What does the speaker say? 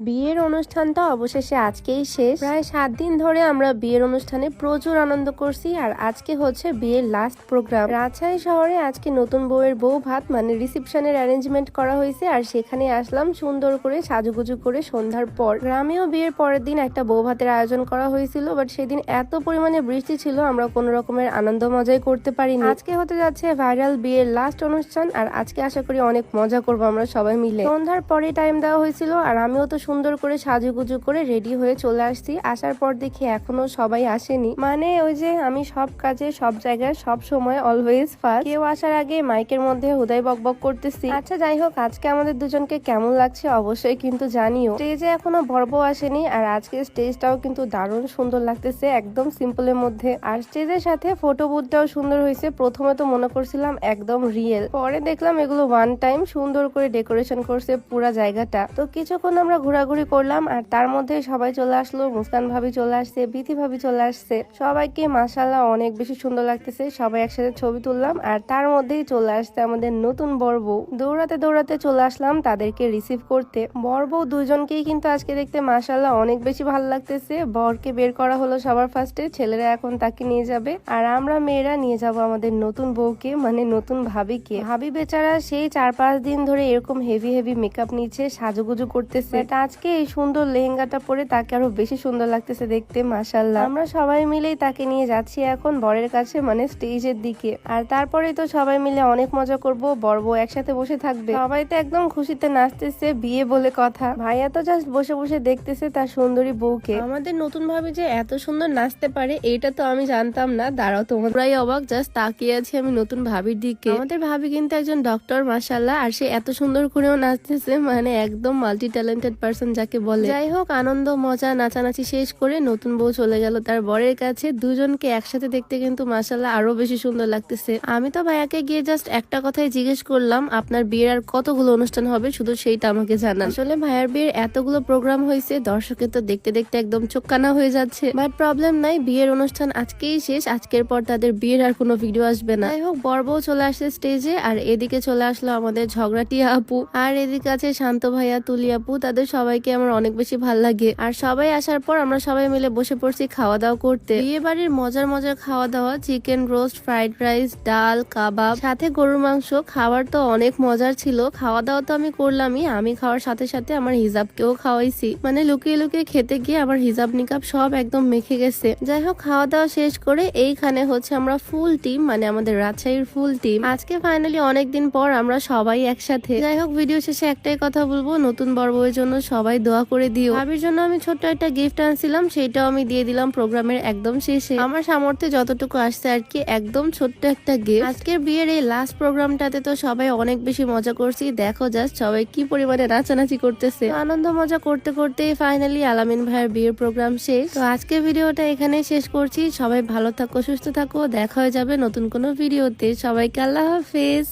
বিয়ের অনুষ্ঠানটা অবশেষে আজকেই শেষ। প্রায় 7 দিন ধরে আমরা বিয়ের অনুষ্ঠানে প্রচুর আনন্দ করছি। আর আজকে হচ্ছে বিয়ের লাস্ট প্রোগ্রাম। রাজশাহী শহরে আজকে নতুন বউয়ের বউ ভাত মানে রিসেপশনের অ্যারেঞ্জমেন্ট করা হয়েছে। আর সেখানে আসলাম সুন্দর করে সাজুগুজু করে সন্ধ্যার পর। গ্রামেও বিয়ের পরের দিন একটা বউ ভাতের আয়োজন করা হয়েছিল, বাট সেদিন এত পরিমাণে বৃষ্টি ছিল আমরা কোনো রকমের আনন্দ মজাই করতে পারিনি। আজকে হতে যাচ্ছে ভাইরাল বিয়ের লাস্ট অনুষ্ঠান। আর আজকে আশা করি অনেক মজা করবো আমরা সবাই মিলে। সন্ধ্যার পরে টাইম দেওয়া হয়েছিল আর আমিও তো সুন্দর করে সাজুগুজু করে রেডি হয়ে চলে আসছি। আসার পর দেখি এখনো সবাই আসেনি। মানে ওই যে আমি সব কাজে সব জায়গায় সব সময় অলওয়েজ ফার্স্ট। কেউ আসার আগে মাইকের মধ্যে হুদাই বকবক করতেছি। আচ্ছা যাই হোক, আজকে আমাদের দুজনকে কেমন লাগছে অবশ্যই কিন্তু জানিও। স্টেজে এখনো বর্ব আসেনি আর আজকে স্টেজটাও কিন্তু দারুণ সুন্দর লাগতেছে, একদম সিম্পলের মধ্যে। আর স্টেজের সাথে ফটো বুথটাও সুন্দর হয়েছে। প্রথমে তো মনে করছিলাম একদম রিয়েল, পরে দেখলাম এগুলো ওয়ান টাইম। সুন্দর করে ডেকোরেশন করছে পুরা জায়গাটা। তো কিছুক্ষণ আমরা ঘোরাঘুরি করলাম আর তার মধ্যে সবাই চলে আসলো। মুস্কান ভাবি চলে আসছে, বিথি ভাবি চলে আসছে। সবাইকে মাশাআল্লাহ অনেক বেশি সুন্দর লাগতেছে। সবাই একসাথে ছবি তুললাম আর তার মধ্যেই চলে আসছে আমাদের নতুন বর বউ। দৌড়াতে দৌড়াতে চলে আসলাম তাদেরকে রিসিভ করতে। বর বউ দুজনকেই কিন্তু আজকে দেখতে মাশাআল্লাহ অনেক বেশি ভালো লাগতেছে। বরকে বের করা হলো সবার ফার্স্টে, ছেলেরা এখন তাকে নিয়ে যাবে আর আমরা মেয়েরা নিয়ে যাব আমাদের নতুন বউকে মানে নতুন ভাবিকে। ভাবি বেচারা সেই 4-5 দিন ধরে এরকম হেভি হেভি মেকআপ নিচ্ছে, সাজুগুজু করতেছে। আজকে এই সুন্দর লেহেঙ্গাটা পরে তাকে আরো বেশি সুন্দর লাগতেছে দেখতে মাশাআল্লাহ। আমরা সবাই মিলেই তাকে নিয়ে যাচ্ছি এখন বরের কাছে মানে স্টেজের দিকে। আর তারপরে তো সবাই মিলে অনেক মজা করব, বর বউ একসাথে বসে থাকবে। সবাই তো একদম খুশিতে নাচতেছে, বিয়ে বলে কথা। ভাইয়া তো জাস্ট বসে বসে দেখতেছে তার সুন্দরী বউকে। আমাদের নতুন ভাবি যে এত সুন্দর নাচতে পারে এটা তো আমি জানতাম না। দাঁড়াও, তোমরাই অবাক, জাস্ট তাকিয়ে আছি আমি নতুন ভাবির দিকে। আমাদের ভাবি কিন্তু একজন ডক্টর মাশাআল্লাহ, আর সে এত সুন্দর করেও নাচতেছে, মানে একদম মাল্টি ট্যালেন্টেড পার্সন যাকে বলে। যাই হোক, আনন্দ মজা নাচানাচি শেষ করে নতুন বউ চলে গেল তার বরের কাছে। দুজনকে একসাথে দেখতে কিন্তু মাশাআল্লাহ আরো বেশি সুন্দর লাগতেছে। আমি তো ভাইয়াকে গিয়ে জাস্ট একটা কথাই জিজ্ঞেস করলাম, আপনার বিয়ের আর কতগুলো অনুষ্ঠান হবে শুধু সেইটা আমাকে জানান। আসলে ভাইয়ার বিয়ের এতগুলো প্রোগ্রাম হয়েছে, দর্শকের তো দেখতে দেখতে একদম চোখ কানা হয়ে যাচ্ছে। বাট প্রবলেম নাই, বিয়ের অনুষ্ঠান আজকেই শেষ। আজকের পর তাদের বিয়ের আর কোনো ভিডিও আসবে না। যাই হোক, বর বউ চলে আসছে স্টেজে আর এদিকে চলে আসলো আমাদের ঝগড়াটিয়া আপু, আর এদিকে আছে শান্ত ভাইয়া, তুলি আপু। তাদের সবাইকে আমার অনেক বেশি ভাল লাগে। আর সবাই আসার পর আমরা সবাই মিলে বসে পড়ছি খাওয়া দাওয়া করতে। বিয়ে বাড়ির মজার মজার খাওয়া দাওয়া, চিকেন রোস্ট, ফ্রাইড রাইস, ডাল, কাবাব, সাথে গরুর মাংস। খাবার তো অনেক মজার ছিল। খাওয়া দাওয়া তো আমি করলামই, আমি খাওয়ার সাথে সাথে আমার হিজাবকেও খাওয়াইছি। মানে লুকিয়ে লুকিয়ে খেতে গিয়ে আমার হিজাব নিকাব সব একদম মেখে গেছে। যাই হোক, খাওয়া দাওয়া শেষ করে এইখানে হচ্ছে আমরা ফুল টিম, মানে আমাদের রাজশাহীর ফুল টিম। আজকে ফাইনালি অনেকদিন পর আমরা সবাই একসাথে। যাই হোক, ভিডিও শেষে একটাই কথা বলবো, নতুন বর বউয়ের জন্য সবাই দোয়া করে দিও। ভাবির জন্য আমি ছোট্ট একটা গিফট আনছিলাম, সেটাও আমি দিয়ে দিলাম প্রোগ্রামের একদম শেষে। আমার সামর্থ্যে যতটুকু আসছে আর কি, একদম ছোট্ট একটা গিফট। আজকের বিয়ের এই লাস্ট প্রোগ্রামটাতে তো সবাই অনেক বেশি মজা করছি। দেখো জাস্ট সবাই কি পরিমাণে নাচানাচি করতেছে। আনন্দ মজা করতে করতে ফাইনালি আলামিন ভাইয়ের বিয়ের প্রোগ্রাম শেষ। তো আজকের ভিডিওটা এখানেই শেষ করছি। সবাই ভালো থাকো, সুস্থ থাকো, দেখা হয়ে যাবে নতুন কোনো ভিডিওতে। সবাইকে আল্লাহ হাফেজ।